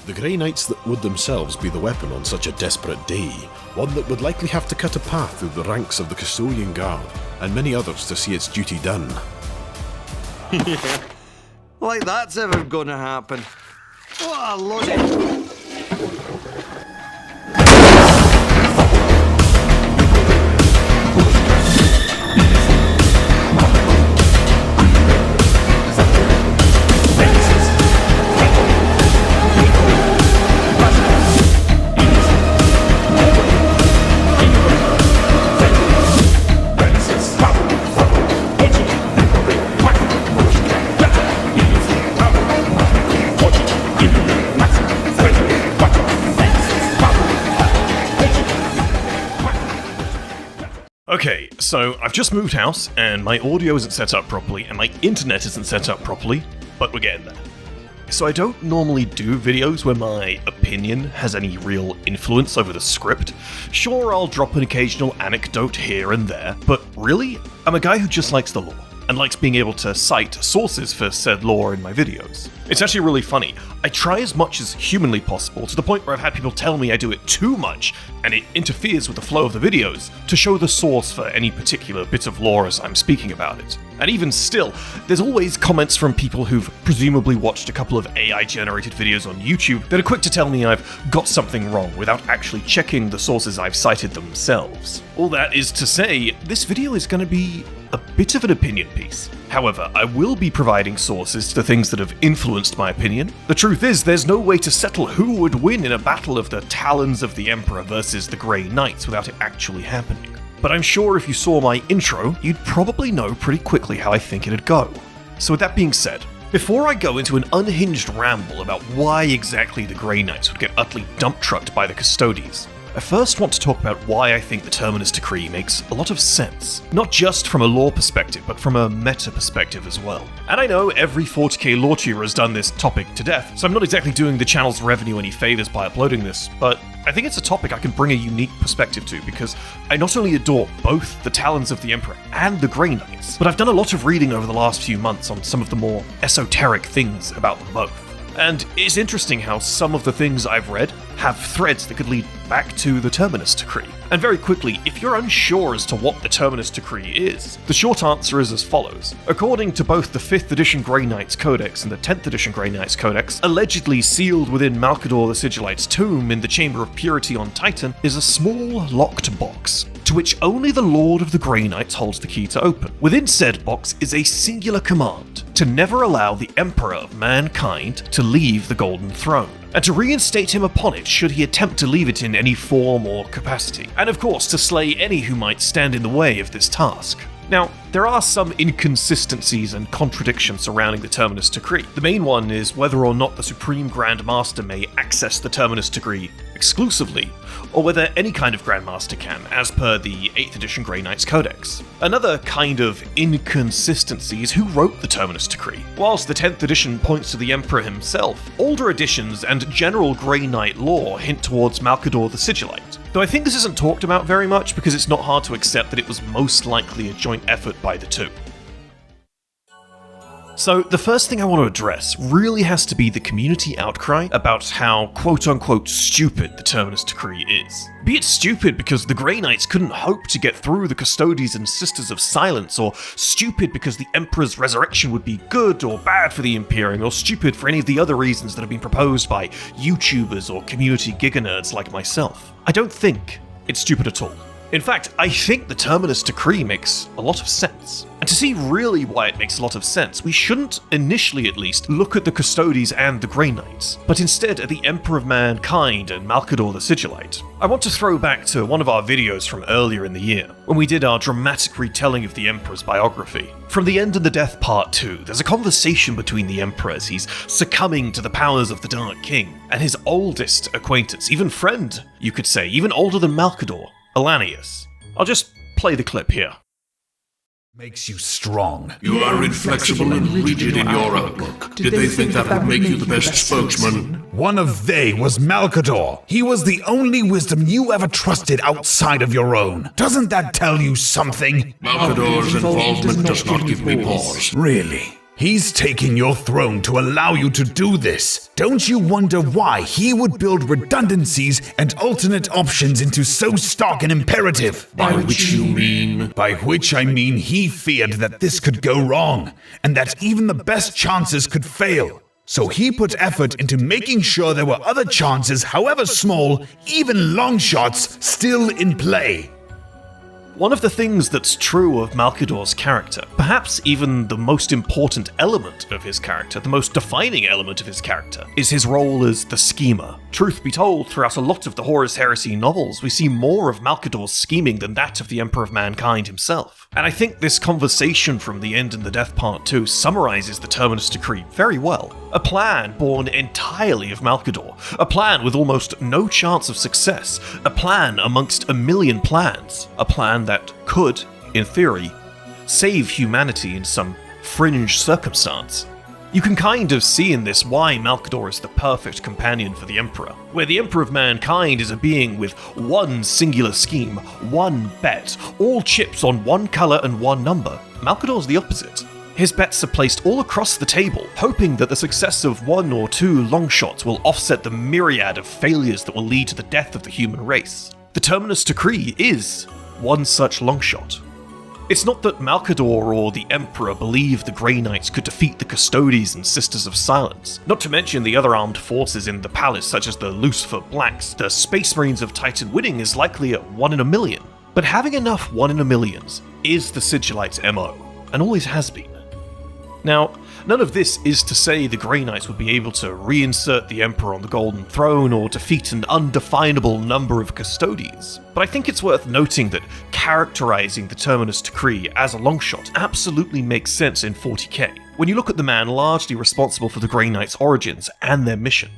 The Grey Knights that would themselves be the weapon on such a desperate day, one that would likely have to cut a path through the ranks of the Custodian Guard, and many others to see its duty done. Yeah. Like that's ever gonna happen. What a load. Okay, so I've just moved house, and my audio isn't set up properly, and my internet isn't set up properly, but we're getting there. So I don't normally do videos where my opinion has any real influence over the script. Sure, I'll drop an occasional anecdote here and there, but really, I'm a guy who just likes the lore, and likes being able to cite sources for said lore in my videos. It's actually really funny. I try as much as humanly possible, to the point where I've had people tell me I do it too much, and it interferes with the flow of the videos, to show the source for any particular bit of lore as I'm speaking about it. And even still, there's always comments from people who've presumably watched a couple of AI-generated videos on YouTube that are quick to tell me I've got something wrong without actually checking the sources I've cited themselves. All that is to say, this video is going to be a bit of an opinion piece. However, I will be providing sources to the things that have influenced my opinion. The truth is, there's no way to settle who would win in a battle of the Talons of the Emperor versus the Grey Knights without it actually happening. But I'm sure if you saw my intro, you'd probably know pretty quickly how I think it'd go. So with that being said, before I go into an unhinged ramble about why exactly the Grey Knights would get utterly dump-trucked by the Custodes, I first want to talk about why I think the Terminus decree makes a lot of sense. Not just from a lore perspective, but from a meta perspective as well. And I know every 40k lore tuber has done this topic to death, so I'm not exactly doing the channel's revenue any favours by uploading this, but I think it's a topic I can bring a unique perspective to, because I not only adore both the Talons of the Emperor and the Grey Knights, but I've done a lot of reading over the last few months on some of the more esoteric things about them both. And it's interesting how some of the things I've read have threads that could lead back to the Terminus decree. And very quickly, if you're unsure as to what the Terminus decree is, the short answer is as follows. According to both the 5th edition Grey Knights Codex and the 10th edition Grey Knights Codex, allegedly sealed within Malcador The Sigilite's tomb in the Chamber of Purity on Titan is a small locked box, to which only the Lord of the Grey Knights holds the key to open. Within said box is a singular command to never allow the Emperor of Mankind to leave the Golden Throne, and to reinstate him upon it should he attempt to leave it in any form or capacity, and of course to slay any who might stand in the way of this task. Now, there are some inconsistencies and contradictions surrounding the Terminus decree. The main one is whether or not the Supreme Grand Master may access the Terminus decree exclusively, or whether any kind of Grand Master can, as per the 8th edition Grey Knights Codex. Another kind of inconsistency is who wrote the Terminus decree. Whilst the 10th edition points to the Emperor himself, older editions and general Grey Knight lore hint towards Malcador the Sigilite. Though I think this isn't talked about very much because it's not hard to accept that it was most likely a joint effort by the two. So the first thing I want to address really has to be the community outcry about how quote-unquote stupid the Terminus decree is. Be it stupid because the Grey Knights couldn't hope to get through the Custodes and Sisters of Silence, or stupid because the Emperor's resurrection would be good or bad for the Imperium, or stupid for any of the other reasons that have been proposed by YouTubers or community giganerds like myself. I don't think it's stupid at all. In fact, I think the Terminus decree makes a lot of sense. And to see really why it makes a lot of sense, we shouldn't, initially at least, look at the Custodes and the Grey Knights, but instead at the Emperor of Mankind and Malcador the Sigilite. I want to throw back to one of our videos from earlier in the year, when we did our dramatic retelling of the Emperor's biography. From The End and the Death Part 2, there's a conversation between the Emperor as he's succumbing to the powers of the Dark King, and his oldest acquaintance, even friend, you could say, even older than Malcador, Alanius. I'll just play the clip here. Makes you strong. You are inflexible and rigid in your outlook. Did they think that would make you the best spokesman? One of they was Malcador. He was the only wisdom you ever trusted outside of your own. Doesn't that tell you something? Malcador's involvement does not give me pause. Really? He's taking your throne to allow you to do this. Don't you wonder why he would build redundancies and alternate options into so stark an imperative? By which you mean? By which I mean he feared that this could go wrong, and that even the best chances could fail. So he put effort into making sure there were other chances, however small, even long shots, still in play. One of the things that's true of Malcador's character, perhaps even the most important element of his character, the most defining element of his character, is his role as the schemer. Truth be told, throughout a lot of the Horus Heresy novels, we see more of Malcador's scheming than that of the Emperor of Mankind himself. And I think this conversation from The End and the Death Part 2 summarizes the Terminus Decree very well. A plan born entirely of Malcador, a plan with almost no chance of success, a plan amongst a million plans, a plan that could, in theory, save humanity in some fringe circumstance. You can kind of see in this why Malcador is the perfect companion for the Emperor, where the Emperor of Mankind is a being with one singular scheme, one bet, all chips on one colour and one number. Malcador's the opposite. His bets are placed all across the table, hoping that the success of one or two long shots will offset the myriad of failures that will lead to the death of the human race. The Terminus Decree is one such long shot. It's not that Malcador or the Emperor believed the Grey Knights could defeat the Custodes and Sisters of Silence, not to mention the other armed forces in the palace such as the Lucifer Blacks. The Space Marines of Titan winning is likely at 1 in a million. But having enough 1 in a millions is the Sigilite's MO, and always has been. Now, none of this is to say the Grey Knights would be able to reinsert the Emperor on the Golden Throne or defeat an undefinable number of Custodes, but I think it's worth noting that characterizing the Terminus Decree as a longshot absolutely makes sense in 40k, when you look at the man largely responsible for the Grey Knights' origins and their mission.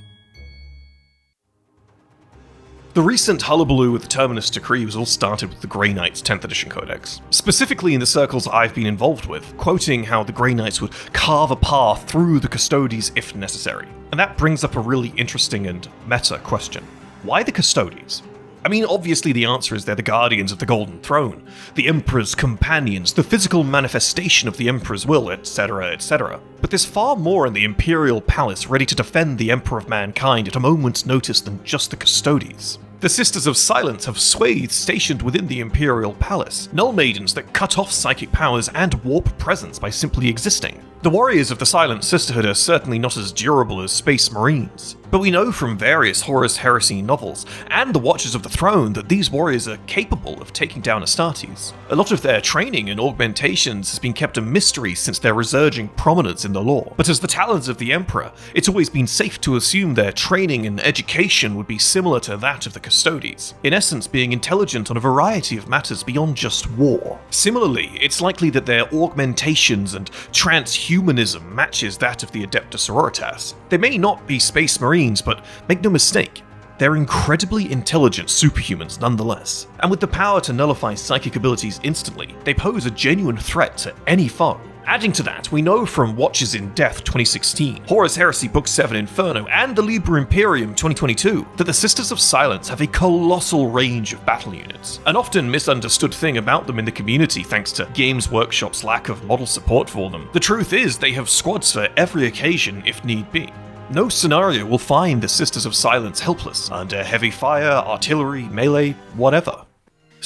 The recent hullabaloo with the Terminus Decree was all started with the Grey Knights 10th edition codex, specifically in the circles I've been involved with, quoting how the Grey Knights would carve a path through the Custodes if necessary. And that brings up a really interesting and meta question. Why the Custodes? I mean, obviously the answer is they're the guardians of the Golden Throne, the Emperor's companions, the physical manifestation of the Emperor's will, etc., etc. But there's far more in the Imperial Palace ready to defend the Emperor of Mankind at a moment's notice than just the Custodes. The Sisters of Silence have swathes stationed within the Imperial Palace, null maidens that cut off psychic powers and warp presence by simply existing. The warriors of the Silent Sisterhood are certainly not as durable as Space Marines, but we know from various Horus Heresy novels and the Watchers of the Throne that these warriors are capable of taking down Astartes. A lot of their training and augmentations has been kept a mystery since their resurging prominence in the lore, but as the talons of the Emperor, it's always been safe to assume their training and education would be similar to that of the Custodes, in essence being intelligent on a variety of matters beyond just war. Similarly, it's likely that their augmentations and transhumanism matches that of the Adepta Sororitas. They may not be Space Marines, but make no mistake, they're incredibly intelligent superhumans nonetheless. And with the power to nullify psychic abilities instantly, they pose a genuine threat to any foe. Adding to that, we know from Watches in Death 2016, Horus Heresy Book 7 Inferno, and the Liber Imperium 2022 that the Sisters of Silence have a colossal range of battle units. An often misunderstood thing about them in the community thanks to Games Workshop's lack of model support for them. The truth is they have squads for every occasion if need be. No scenario will find the Sisters of Silence helpless under heavy fire, artillery, melee, whatever.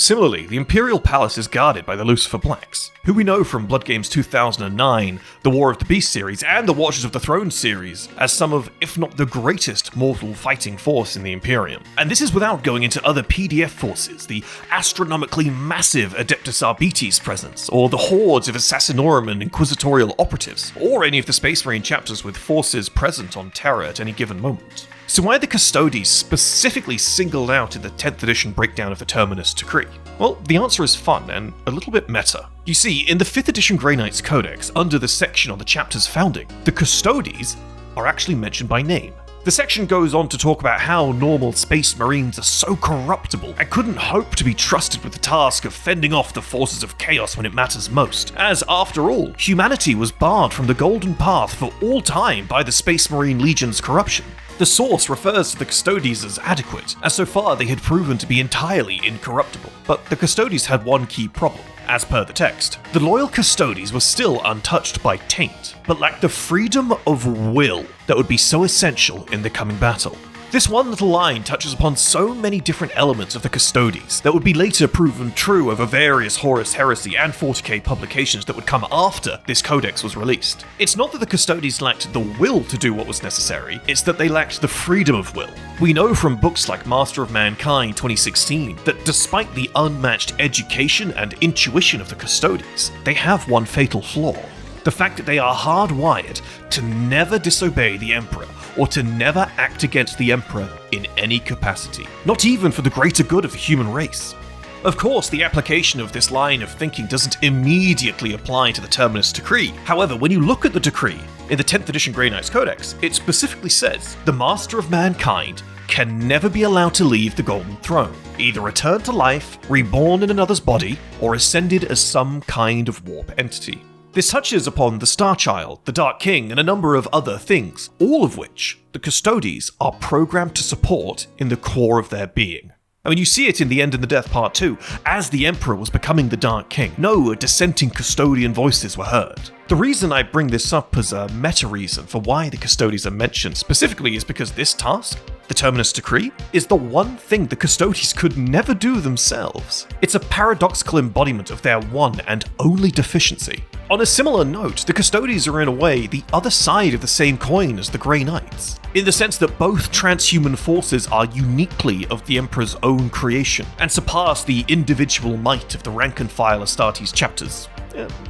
Similarly, the Imperial Palace is guarded by the Lucifer Blacks, who we know from Blood Games 2009, the War of the Beast series, and the Watchers of the Throne series as some of, if not the greatest, mortal fighting force in the Imperium. And this is without going into other PDF forces, the astronomically massive Adeptus Arbites presence, or the hordes of Assassinorum and Inquisitorial operatives, or any of the Space Marine chapters with forces present on Terra at any given moment. So why are the Custodes specifically singled out in the 10th edition breakdown of the Terminus Decree? Well, the answer is fun and a little bit meta. You see, in the 5th edition Grey Knights Codex, under the section on the chapter's founding, the Custodes are actually mentioned by name. The section goes on to talk about how normal Space Marines are so corruptible and couldn't hope to be trusted with the task of fending off the forces of chaos when it matters most, as after all, humanity was barred from the Golden Path for all time by the Space Marine Legion's corruption. The source refers to the Custodes as adequate, as so far they had proven to be entirely incorruptible. But the Custodes had one key problem. as per the text, the loyal Custodes were still untouched by taint, but lacked the freedom of will that would be so essential in the coming battle. This one little line touches upon so many different elements of the Custodes that would be later proven true over various Horus Heresy and 40k publications that would come after this codex was released. It's not that the Custodes lacked the will to do what was necessary, it's that they lacked the freedom of will. We know from books like Master of Mankind 2016 that despite the unmatched education and intuition of the Custodes, they have one fatal flaw. The fact that they are hardwired to never disobey the Emperor, or to never act against the Emperor in any capacity, not even for the greater good of the human race. Of course, the application of this line of thinking doesn't immediately apply to the Terminus decree. However, when you look at the decree in the 10th edition Grey Knights Codex, it specifically says, the Master of Mankind can never be allowed to leave the Golden Throne, either return to life, reborn in another's body, or ascended as some kind of warp entity. This touches upon the Star Child, the Dark King, and a number of other things, all of which the Custodes are programmed to support in the core of their being. I mean, you see it in The End and the Death Part 2, as the Emperor was becoming the Dark King. No dissenting custodian voices were heard. The reason I bring this up as a meta reason for why the Custodes are mentioned specifically is because this task, the Terminus Decree, is the one thing the Custodes could never do themselves. It's a paradoxical embodiment of their one and only deficiency. On a similar note, the Custodes are in a way the other side of the same coin as the Grey Knights, in the sense that both transhuman forces are uniquely of the Emperor's own creation, and surpass the individual might of the rank-and-file Astartes chapters,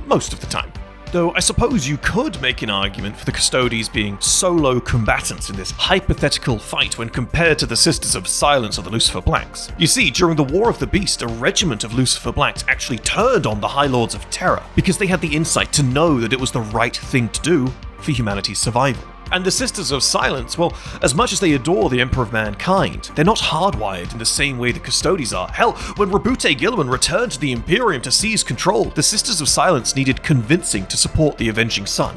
most of the time. Though I suppose you could make an argument for the Custodes being solo combatants in this hypothetical fight when compared to the Sisters of Silence or the Lucifer Blacks. You see, during the War of the Beast, a regiment of Lucifer Blacks actually turned on the High Lords of Terror because they had the insight to know that it was the right thing to do for humanity's survival. And the Sisters of Silence, well, as much as they adore the Emperor of Mankind, they're not hardwired in the same way the Custodes are. Hell, when Rabute Gilliman returned to the Imperium to seize control, the Sisters of Silence needed convincing to support the Avenging Sun.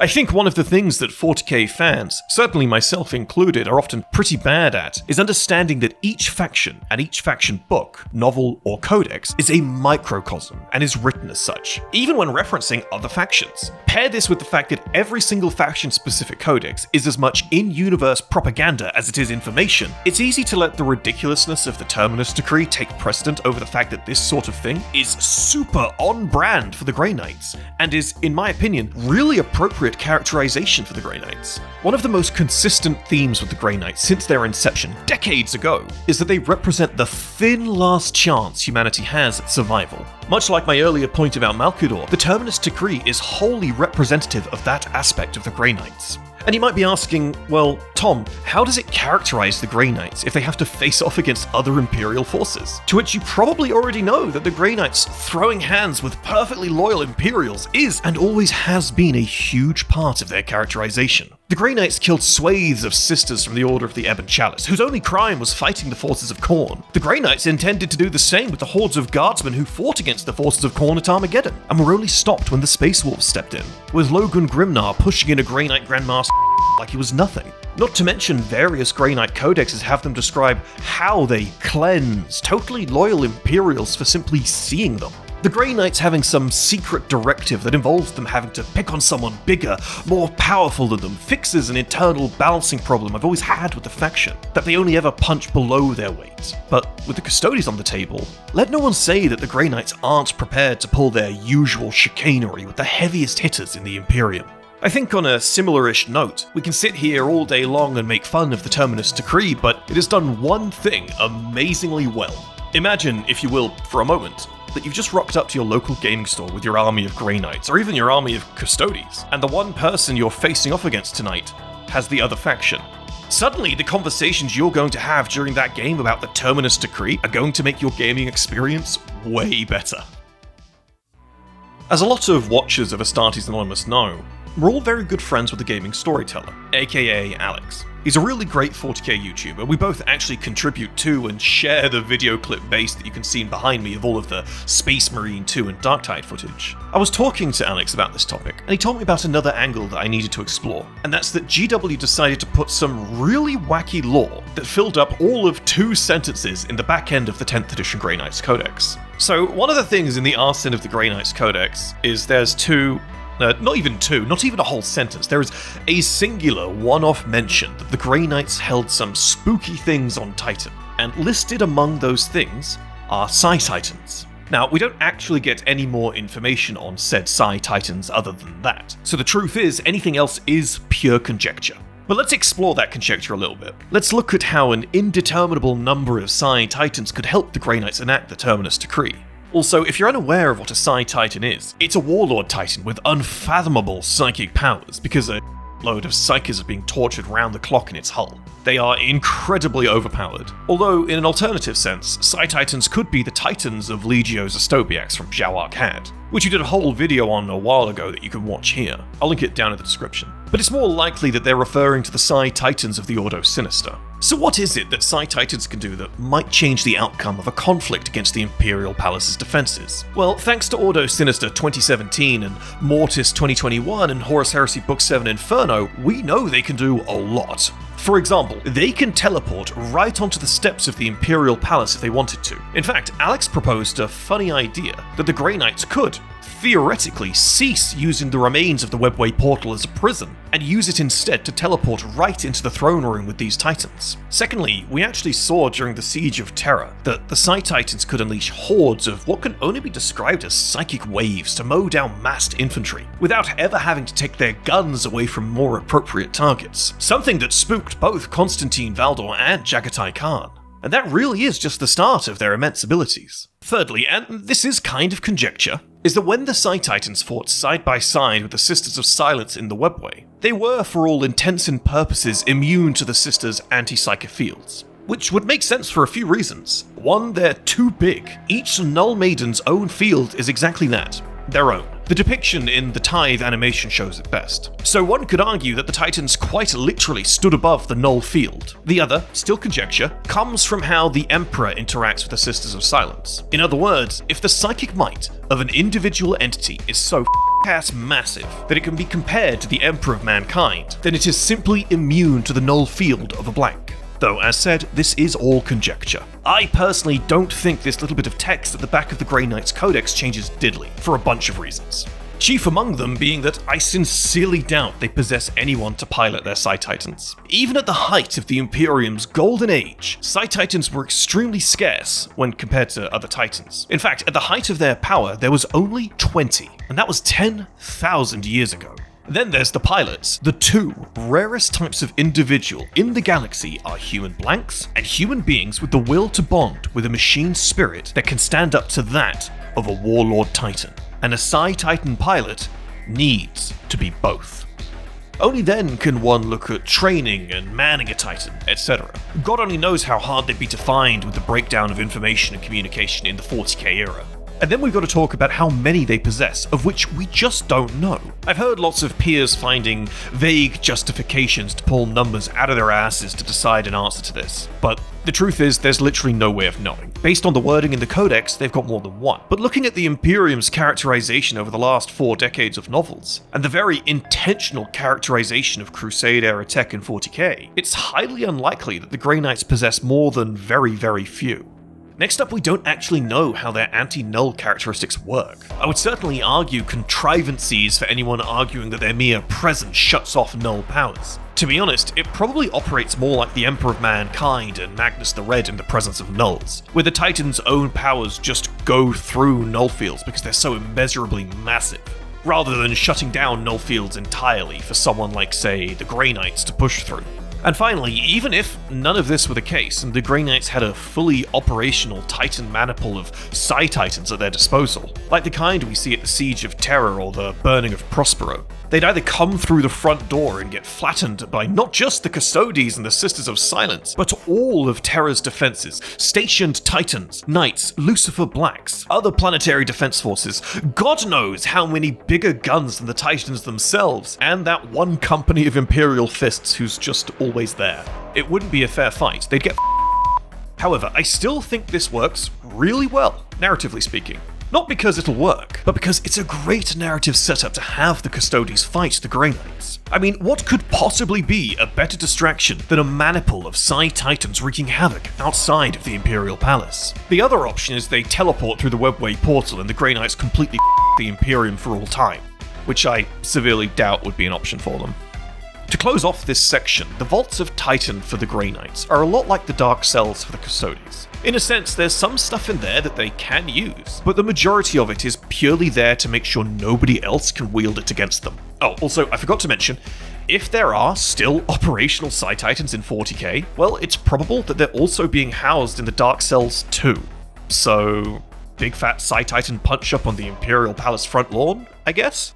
I think one of the things that 40k fans, certainly myself included, are often pretty bad at is understanding that each faction and each faction book, novel, or codex is a microcosm and is written as such, even when referencing other factions. Pair this with the fact that every single faction-specific codex is as much in-universe propaganda as it is information. It's easy to let the ridiculousness of the Terminus Decree take precedent over the fact that this sort of thing is super on-brand for the Grey Knights, and is, in my opinion, really appropriate characterization for the Grey Knights. One of the most consistent themes with the Grey Knights since their inception, decades ago, is that they represent the thin last chance humanity has at survival. Much like my earlier point about Malcador, the Terminus Decree is wholly representative of that aspect of the Grey Knights. And you might be asking, well, Tom, how does it characterize the Grey Knights if they have to face off against other Imperial forces? To which you probably already know that the Grey Knights throwing hands with perfectly loyal Imperials is and always has been a huge part of their characterization. The Grey Knights killed swathes of sisters from the Order of the Ebon Chalice, whose only crime was fighting the forces of Khorne. The Grey Knights intended to do the same with the hordes of guardsmen who fought against the forces of Khorne at Armageddon, and were only stopped when the Space Wolves stepped in, with Logan Grimnar pushing in a Grey Knight Grandmaster like he was nothing. Not to mention various Grey Knight codexes have them describe how they cleanse totally loyal Imperials for simply seeing them. The Grey Knights having some secret directive that involves them having to pick on someone bigger, more powerful than them, fixes an internal balancing problem I've always had with the faction, that they only ever punch below their weight. But with the Custodes on the table, let no one say that the Grey Knights aren't prepared to pull their usual chicanery with the heaviest hitters in the Imperium. I think on a similar-ish note, we can sit here all day long and make fun of the Terminus Decree, but it has done one thing amazingly well. Imagine, if you will, for a moment, that you've just rocked up to your local gaming store with your army of Grey Knights, or even your army of Custodes, and the one person you're facing off against tonight has the other faction. Suddenly, the conversations you're going to have during that game about the Terminus Decree are going to make your gaming experience way better. As a lot of watchers of Astartes Anonymous know, we're all very good friends with the gaming storyteller, aka Alex. He's a really great 40k YouTuber. We both actually contribute to and share the video clip base that you can see behind me of all of the Space Marine 2 and Dark Tide footage. I was talking to Alex about this topic, and he told me about another angle that I needed to explore, and that's that GW decided to put some really wacky lore that filled up all of 2 sentences in the back end of the 10th edition Grey Knights Codex. So one of the things in the arson of the Grey Knights Codex is there's not even a whole sentence. There is a singular one-off mention that the Grey Knights held some spooky things on Titan, and listed among those things are Psi-Titans. Now, we don't actually get any more information on said Psi-Titans other than that, so the truth is, anything else is pure conjecture. But let's explore that conjecture a little bit. Let's look at how an indeterminable number of Psi-Titans could help the Grey Knights enact the Terminus decree. Also, if you're unaware of what a Psi-Titan is, it's a warlord titan with unfathomable psychic powers because a load of psykers are being tortured round the clock in its hull. They are incredibly overpowered, although in an alternative sense, Psi-Titans could be the titans of Legio's Astobiacs from Jawak Had, which we did a whole video on a while ago that you can watch here. I'll link it down in the description. But it's more likely that they're referring to the Psi-Titans of the Ordo Sinister. So what is it that Psi-Titans can do that might change the outcome of a conflict against the Imperial Palace's defenses? Well, thanks to Ordo Sinister 2017 and Mortis 2021 and Horus Heresy Book 7 Inferno, we know they can do a lot. For example, they can teleport right onto the steps of the Imperial Palace if they wanted to. In fact, Alex proposed a funny idea that the Grey Knights could, theoretically, cease using the remains of the Webway portal as a prison, and use it instead to teleport right into the throne room with these titans. Secondly, we actually saw during the Siege of Terra that the Psi-Titans could unleash hordes of what can only be described as psychic waves to mow down massed infantry, without ever having to take their guns away from more appropriate targets. Something that spooked both Constantine Valdor and Jagatai Khan. And that really is just the start of their immense abilities. Thirdly, and this is kind of conjecture, is that when the Psi-Titans fought side by side with the Sisters of Silence in the Webway, they were, for all intents and purposes, immune to the Sisters' anti-psychic fields. Which would make sense for a few reasons. One, they're too big. Each Null Maiden's own field is exactly that, their own. The depiction in the Tithe animation shows it best. So one could argue that the Titans quite literally stood above the Null field. The other, still conjecture, comes from how the Emperor interacts with the Sisters of Silence. In other words, if the psychic might of an individual entity is so ass massive that it can be compared to the Emperor of Mankind, then it is simply immune to the Null field of a blank. Though, as said, this is all conjecture. I personally don't think this little bit of text at the back of the Grey Knights Codex changes diddly, for a bunch of reasons. Chief among them being that I sincerely doubt they possess anyone to pilot their Psi-Titans. Even at the height of the Imperium's golden age, Psi-Titans were extremely scarce when compared to other Titans. In fact, at the height of their power, there was only 20, and that was 10,000 years ago. Then there's the pilots. The 2 rarest types of individual in the galaxy are human blanks and human beings with the will to bond with a machine spirit that can stand up to that of a warlord titan. And a Psi-Titan pilot needs to be both. Only then can one look at training and manning a Titan, etc. God only knows how hard they'd be to find with the breakdown of information and communication in the 40k era. And then we've got to talk about how many they possess, of which we just don't know. I've heard lots of peers finding vague justifications to pull numbers out of their asses to decide an answer to this. But the truth is, there's literally no way of knowing. Based on the wording in the Codex, they've got more than one. But looking at the Imperium's characterization over the last 4 decades of novels, and the very intentional characterization of Crusade-era tech in 40k, it's highly unlikely that the Grey Knights possess more than very, very few. Next up, we don't actually know how their anti-null characteristics work. I would certainly argue contrivances for anyone arguing that their mere presence shuts off null powers. To be honest, it probably operates more like the Emperor of Mankind and Magnus the Red in the presence of nulls, where the Titan's own powers just go through null fields because they're so immeasurably massive, rather than shutting down null fields entirely for someone like, say, the Grey Knights to push through. And finally, even if none of this were the case and the Grey Knights had a fully operational Titan maniple of Psi-Titans at their disposal, like the kind we see at the Siege of Terror or the Burning of Prospero, they'd either come through the front door and get flattened by not just the Custodes and the Sisters of Silence, but all of Terra's defenses, stationed Titans, Knights, Lucifer Blacks, other planetary defense forces, God knows how many bigger guns than the Titans themselves, and that one company of Imperial Fists who's just always there. It wouldn't be a fair fight, they'd get However, I still think this works really well, narratively speaking. Not because it'll work, but because it's a great narrative setup to have the Custodes fight the Grey Knights. I mean, what could possibly be a better distraction than a maniple of Psi-Titans wreaking havoc outside of the Imperial Palace? The other option is they teleport through the Webway portal and the Grey Knights completely the Imperium for all time, which I severely doubt would be an option for them. To close off this section, the Vaults of Titan for the Grey Knights are a lot like the Dark Cells for the Custodes. In a sense, there's some stuff in there that they can use, but the majority of it is purely there to make sure nobody else can wield it against them. Oh, also, I forgot to mention, if there are still operational Psi-Titans in 40k, well, it's probable that they're also being housed in the Dark Cells too. So, big fat Psi-Titan punch up on the Imperial Palace front lawn, I guess?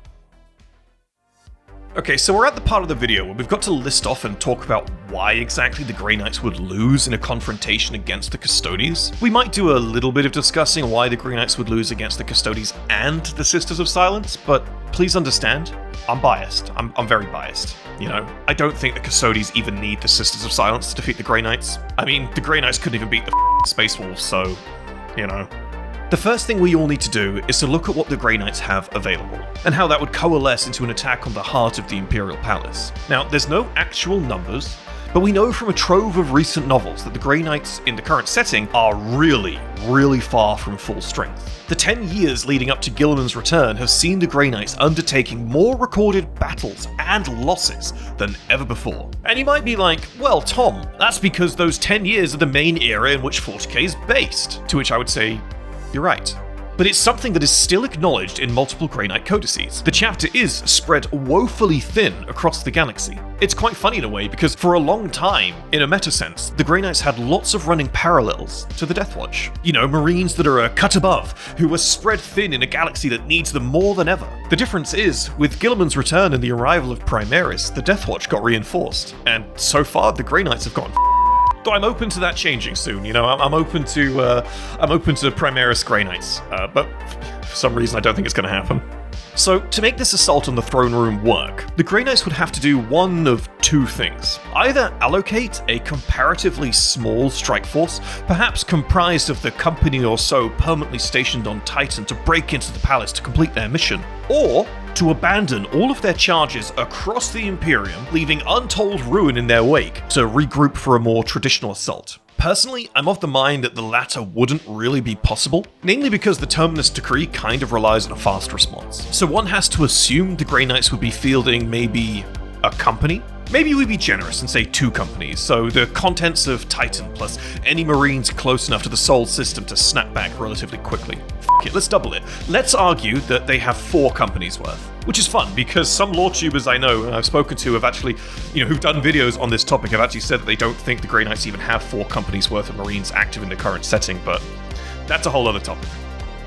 Okay, so we're at the part of the video where we've got to list off and talk about why exactly the Grey Knights would lose in a confrontation against the Custodes. We might do a little bit of discussing why the Grey Knights would lose against the Custodes and the Sisters of Silence, but please understand, I'm biased. I'm very biased. You know, I don't think the Custodes even need the Sisters of Silence to defeat the Grey Knights. I mean, the Grey Knights couldn't even beat the Space Wolves, so, you know. The first thing we all need to do is to look at what the Grey Knights have available, and how that would coalesce into an attack on the heart of the Imperial Palace. Now, there's no actual numbers, but we know from a trove of recent novels that the Grey Knights in the current setting are really, really far from full strength. The 10 years leading up to Guilliman's return have seen the Grey Knights undertaking more recorded battles and losses than ever before. And you might be like, well, Tom, that's because those 10 years are the main era in which 40k is based. To which I would say, you're right. But it's something that is still acknowledged in multiple Grey Knight codices. The chapter is spread woefully thin across the galaxy. It's quite funny in a way, because for a long time, in a meta sense, the Grey Knights had lots of running parallels to the Death Watch. You know, Marines that are a cut above, who are spread thin in a galaxy that needs them more than ever. The difference is, with Guilliman's return and the arrival of Primaris, the Death Watch got reinforced, and so far the Grey Knights have gone I'm open to that changing soon, you know, I'm open to Primaris Grey Knights, but for some reason I don't think it's going to happen. So, to make this assault on the throne room work, the Grey Knights would have to do one of two things. Either allocate a comparatively small strike force, perhaps comprised of the company or so permanently stationed on Titan to break into the palace to complete their mission, or to abandon all of their charges across the Imperium, leaving untold ruin in their wake, to regroup for a more traditional assault. Personally, I'm of the mind that the latter wouldn't really be possible, namely because the Terminus decree kind of relies on a fast response. So one has to assume the Grey Knights would be fielding maybe a company? Maybe we'd be generous and say 2 companies, so the contents of Titan plus any Marines close enough to the Sol system to snap back relatively quickly. F*** it, let's double it. Let's argue that they have 4 companies worth. Which is fun, because some lore tubers I know and I've spoken to have actually, who've done videos on this topic have actually said that they don't think the Grey Knights even have 4 companies worth of Marines active in the current setting, but that's a whole other topic.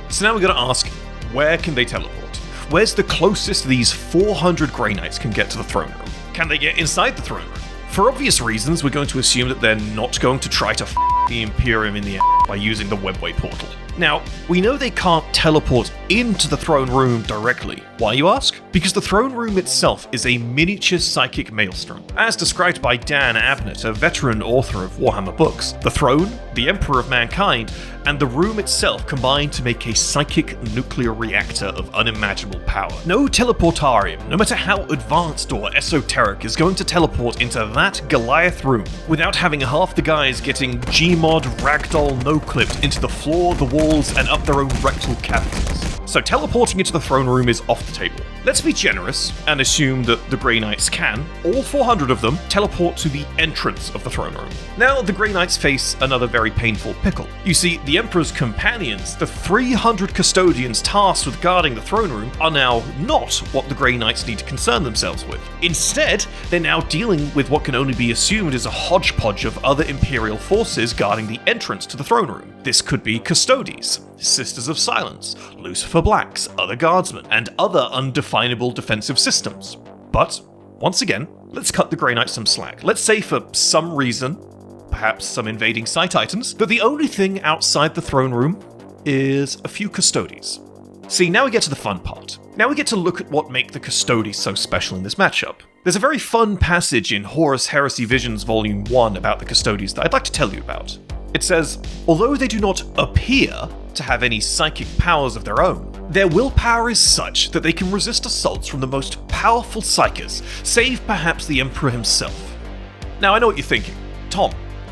So now we're going to ask, where can they teleport? Where's the closest these 400 Grey Knights can get to the throne room? Can they get inside the throne room? For obvious reasons, we're going to assume that they're not going to try to the Imperium in the ass by using the Webway portal. Now, we know they can't teleport into the throne room directly. Why, you ask? Because the throne room itself is a miniature psychic maelstrom. As described by Dan Abnett, a veteran author of Warhammer books, the throne, the Emperor of Mankind, and the room itself combine to make a psychic nuclear reactor of unimaginable power. No teleportarium, no matter how advanced or esoteric, is going to teleport into that Goliath room without having half the guys getting Gmod ragdoll no-clipped into the floor, the walls, and up their own rectal cavities. So teleporting into the throne room is off the table. Let's be generous and assume that the Grey Knights can, all 400 of them, teleport to the entrance of the throne room. Now, the Grey Knights face another very painful pickle. You see, the Emperor's companions, the 300 custodians tasked with guarding the throne room, are now not what the Grey Knights need to concern themselves with. Instead, they're now dealing with what can only be assumed is a hodgepodge of other Imperial forces guarding the entrance to the throne room. This could be Custodes, Sisters of Silence, Lucifer Blacks, other guardsmen, and other undefined definable defensive systems. But, once again, let's cut the Grey Knights some slack. Let's say for some reason, perhaps some invading Psi-Titans, that the only thing outside the throne room is a few Custodes. See, now we get to the fun part. Now we get to look at what make the Custodes so special in this matchup. There's a very fun passage in Horus Heresy Visions Volume 1 about the Custodes that I'd like to tell you about. It says, although they do not appear to have any psychic powers of their own, their willpower is such that they can resist assaults from the most powerful psykers, save perhaps the Emperor himself. Now I know what you're thinking. Tom,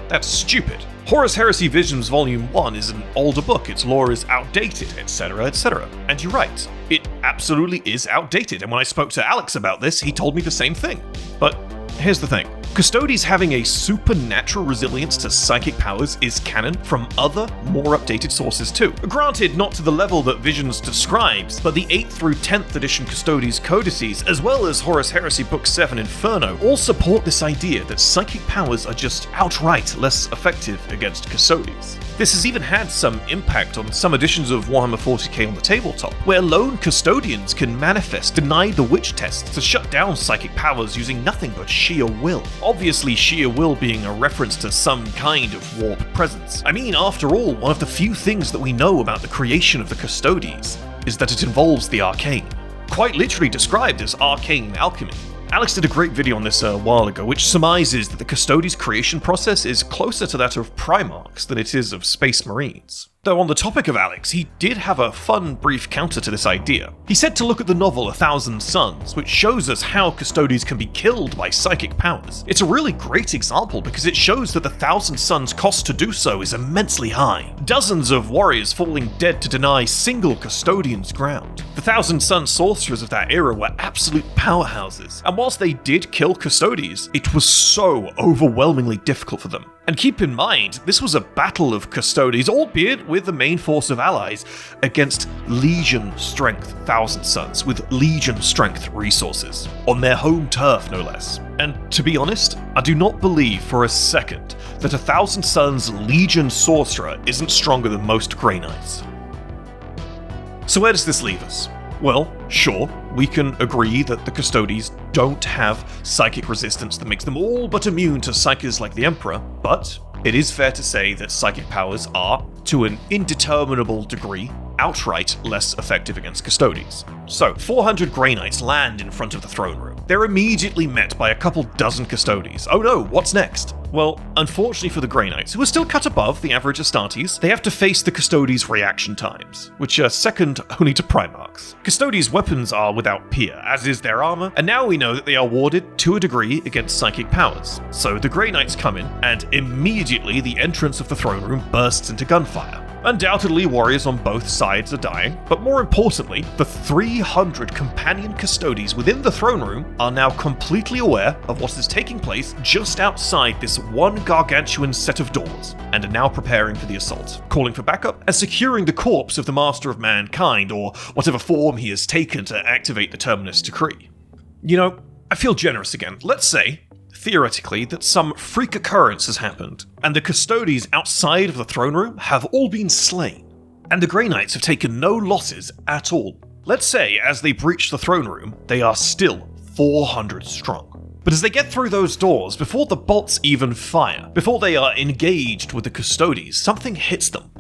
that's stupid. Horus Heresy Visions Volume 1 is an older book, its lore is outdated, etc, etc. And you're right, it absolutely is outdated, and when I spoke to Alex about this, he told me the same thing. But here's the thing. Custodes having a supernatural resilience to psychic powers is canon from other, more updated sources too. Granted, not to the level that Visions describes, but the 8th through 10th edition Custodes codices, as well as Horus Heresy Book 7 Inferno, all support this idea that psychic powers are just outright less effective against Custodes. This has even had some impact on some editions of Warhammer 40k on the tabletop, where lone custodians can manifest, deny the witch tests to shut down psychic powers using nothing but sheer will. Obviously, sheer will being a reference to some kind of warp presence. I mean, after all, one of the few things that we know about the creation of the Custodes is that it involves the arcane, quite literally described as arcane alchemy. Alex did a great video on this a while ago, which surmises that the Custodes creation process is closer to that of Primarchs than it is of Space Marines. Though on the topic of Alex, he did have a fun brief counter to this idea. He said to look at the novel A Thousand Suns, which shows us how Custodes can be killed by psychic powers. It's a really great example because it shows that the Thousand Suns' cost to do so is immensely high. Dozens of warriors falling dead to deny single custodian's ground. The Thousand Sun sorcerers of that era were absolute powerhouses, and whilst they did kill Custodes, it was so overwhelmingly difficult for them. And keep in mind, this was a battle of Custodes, albeit with the main force of allies, against Legion Strength Thousand Suns, with Legion Strength resources, on their home turf no less. And to be honest, I do not believe for a second that a Thousand Suns Legion Sorcerer isn't stronger than most Grey Knights. So where does this leave us? Well, sure, we can agree that the Custodes don't have psychic resistance that makes them all but immune to psykers like the Emperor, but it is fair to say that psychic powers are, to an indeterminable degree, outright less effective against Custodes. So, 400 Grey Knights land in front of the throne room. They're immediately met by a couple dozen Custodes. Oh no, what's next? Well, unfortunately for the Grey Knights, who are still cut above the average Astartes, they have to face the Custodes' reaction times, which are second only to Primarchs. Custodes' weapons are without peer, as is their armor, and now we know that they are warded to a degree against psychic powers. So the Grey Knights come in, and immediately the entrance of the throne room bursts into gunfire. Undoubtedly, warriors on both sides are dying, but more importantly, the 300 companion Custodes within the throne room are now completely aware of what is taking place just outside this one gargantuan set of doors, and are now preparing for the assault, calling for backup and securing the corpse of the Master of Mankind, or whatever form he has taken to activate the Terminus decree. You know, I feel generous again. Let's say, theoretically, that some freak occurrence has happened, and the Custodes outside of the throne room have all been slain, and the Grey Knights have taken no losses at all. Let's say, as they breach the throne room, they are still 400 strong. But as they get through those doors, before the bolts even fire, before they are engaged with the Custodes, something hits them.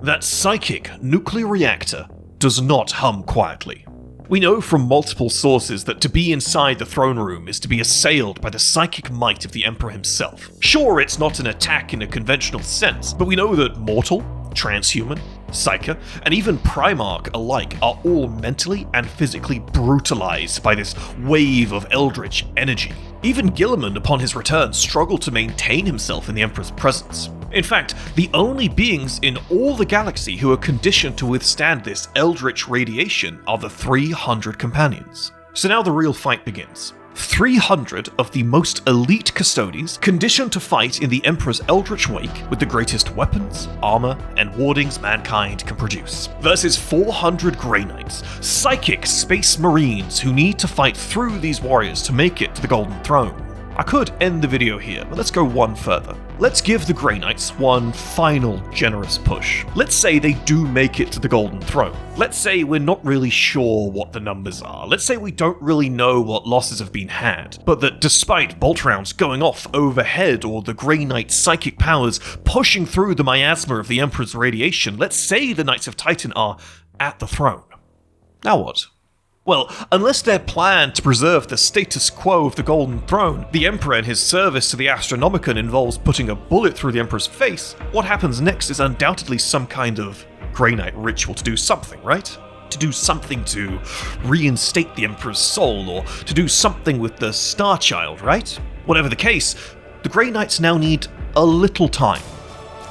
That psychic nuclear reactor does not hum quietly. We know from multiple sources that to be inside the throne room is to be assailed by the psychic might of the Emperor himself. Sure, it's not an attack in a conventional sense, but we know that mortal, transhuman, psyker, and even Primarch alike are all mentally and physically brutalized by this wave of eldritch energy. Even Guilliman, upon his return, struggled to maintain himself in the Emperor's presence. In fact, the only beings in all the galaxy who are conditioned to withstand this eldritch radiation are the 300 companions. So now the real fight begins. 300 of the most elite Custodes conditioned to fight in the Emperor's eldritch wake with the greatest weapons, armor, and wardings mankind can produce, versus 400 Grey Knights, psychic space marines who need to fight through these warriors to make it to the Golden Throne. I could end the video here, but let's go one further. Let's give the Grey Knights one final generous push. Let's say they do make it to the Golden Throne. Let's say we're not really sure what the numbers are. Let's say we don't really know what losses have been had, but that despite bolt rounds going off overhead or the Grey Knight's psychic powers pushing through the miasma of the Emperor's radiation, let's say the Knights of Titan are at the throne. Now what? Well, unless their plan to preserve the status quo of the Golden Throne, the Emperor and his service to the Astronomicon involves putting a bullet through the Emperor's face, what happens next is undoubtedly some kind of Grey Knight ritual to do something, right? To do something to reinstate the Emperor's soul, or to do something with the Star Child, right? Whatever the case, the Grey Knights now need a little time.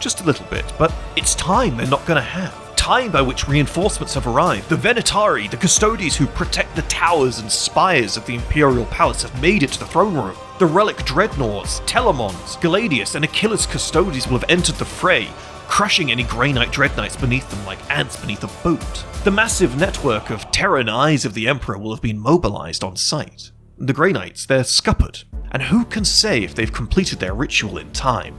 Just a little bit, but it's time they're not going to have. Time by which reinforcements have arrived. The Venatari, the Custodes who protect the towers and spires of the Imperial Palace have made it to the throne room. The relic dreadnoughts, Telamons, Galadius and Achilles Custodes will have entered the fray, crushing any Grey Knight Dread Knights beneath them like ants beneath a boot. The massive network of Terran Eyes of the Emperor will have been mobilized on site. The Grey Knights, they're scuppered, and who can say if they've completed their ritual in time?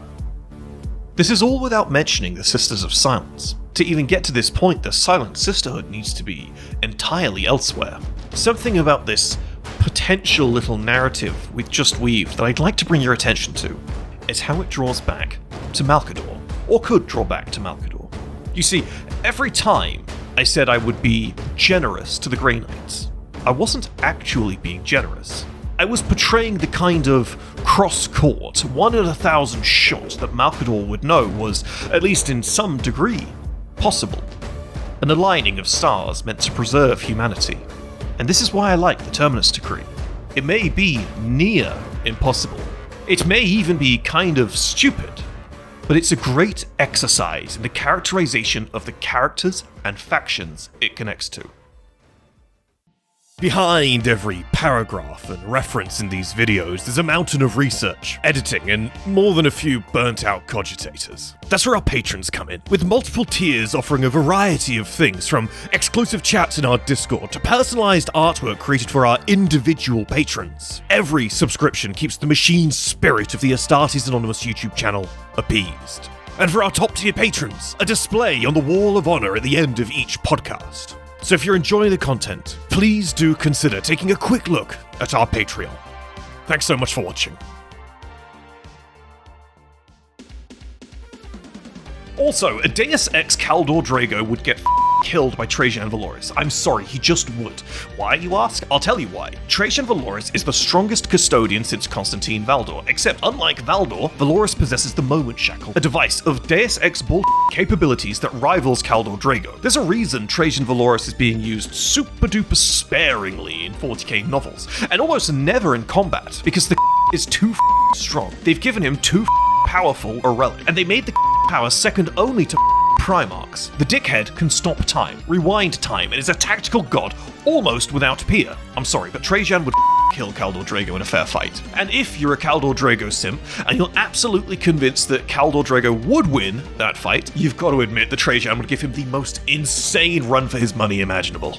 This is all without mentioning the Sisters of Silence. To even get to this point, the Silent Sisterhood needs to be entirely elsewhere. Something about this potential little narrative we've just weaved that I'd like to bring your attention to is how it draws back to Malcador, or could draw back to Malcador. You see, every time I said I would be generous to the Grey Knights, I wasn't actually being generous. I was portraying the kind of cross-court, 1 in 1,000 shot that Malcador would know was, at least in some degree, possible. An aligning of stars meant to preserve humanity. And this is why I like the Terminus decree. It may be near impossible. It may even be kind of stupid. But it's a great exercise in the characterization of the characters and factions it connects to. Behind every paragraph and reference in these videos, there's a mountain of research, editing, and more than a few burnt-out cogitators. That's where our patrons come in, with multiple tiers offering a variety of things, from exclusive chats in our Discord to personalized artwork created for our individual patrons. Every subscription keeps the machine spirit of the Astartes Anonymous YouTube channel appeased. And for our top-tier patrons, a display on the Wall of Honor at the end of each podcast. So if you're enjoying the content, please do consider taking a quick look at our Patreon. Thanks so much for watching. Also, a Deus Ex Kaldor Drago would get killed by Trajan Valoris. I'm sorry, he just would. Why, you ask? I'll tell you why. Trajan Valoris is the strongest custodian since Constantine Valdor, except unlike Valdor, Valoris possesses the Moment Shackle, a device of Deus Ex bull capabilities that rivals Kaldor Drago. There's a reason Trajan Valoris is being used super duper sparingly in 40k novels, and almost never in combat, because the is too strong. They've given him too powerful a relic, and they made the power second only to Primarchs. The dickhead can stop time, rewind time, and is a tactical god almost without peer. I'm sorry, but Trajan would kill Kaldor Drago in a fair fight. And if you're a Kaldor Drago simp, and you're absolutely convinced that Kaldor Drago would win that fight, you've got to admit that Trajan would give him the most insane run for his money imaginable.